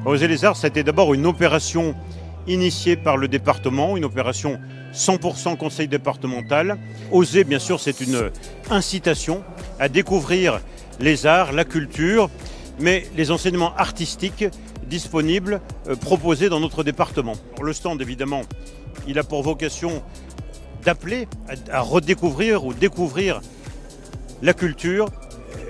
Oser les arts, ça a été d'abord une opération initiée par le département, une opération 100% conseil départemental. Oser, bien sûr, c'est une incitation à découvrir les arts, la culture, mais les enseignements artistiques disponibles, proposés dans notre département. Le stand, évidemment, il a pour vocation d'appeler à redécouvrir ou découvrir la culture,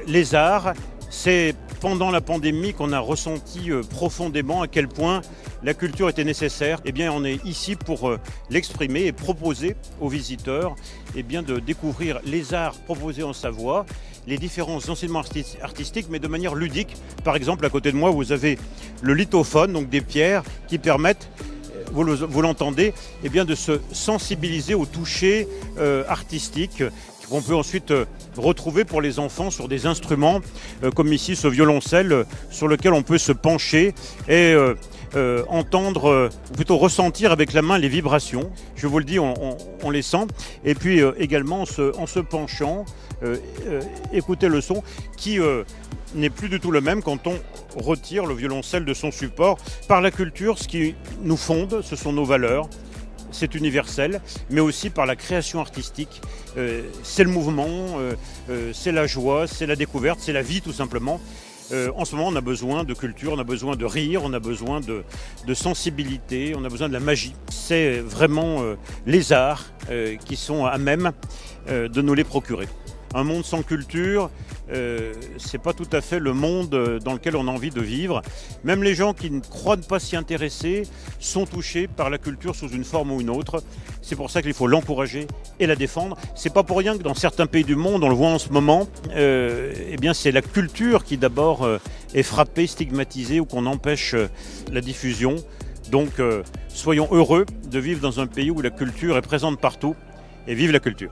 les arts. C'est pendant la pandémie qu'on a ressenti profondément à quel point la culture était nécessaire. Eh bien, on est ici pour l'exprimer et proposer aux visiteurs de découvrir les arts proposés en Savoie, les différents enseignements artistiques, mais de manière ludique. Par exemple, à côté de moi, vous avez le lithophone, donc des pierres qui permettent, vous l'entendez, de se sensibiliser au toucher artistique qu'on peut ensuite retrouver pour les enfants sur des instruments comme ici ce violoncelle sur lequel on peut se pencher et entendre, ou plutôt ressentir avec la main les vibrations. Je vous le dis, on les sent. Et puis également en se penchant, écouter le son qui n'est plus du tout le même quand on retire le violoncelle de son support. Par la culture, ce qui nous fonde, ce sont nos valeurs. C'est universel, mais aussi par la création artistique. C'est le mouvement, c'est la joie, c'est la découverte, c'est la vie tout simplement. En ce moment, on a besoin de culture, on a besoin de rire, on a besoin de sensibilité, on a besoin de la magie. C'est vraiment les arts qui sont à même de nous les procurer. Un monde sans culture, c'est pas tout à fait le monde dans lequel on a envie de vivre. Même les gens qui ne croient pas s'y intéresser sont touchés par la culture sous une forme ou une autre. C'est pour ça qu'il faut l'encourager et la défendre. C'est pas pour rien que dans certains pays du monde, on le voit en ce moment, c'est la culture qui d'abord est frappée, stigmatisée ou qu'on empêche la diffusion. Donc soyons heureux de vivre dans un pays où la culture est présente partout et vive la culture.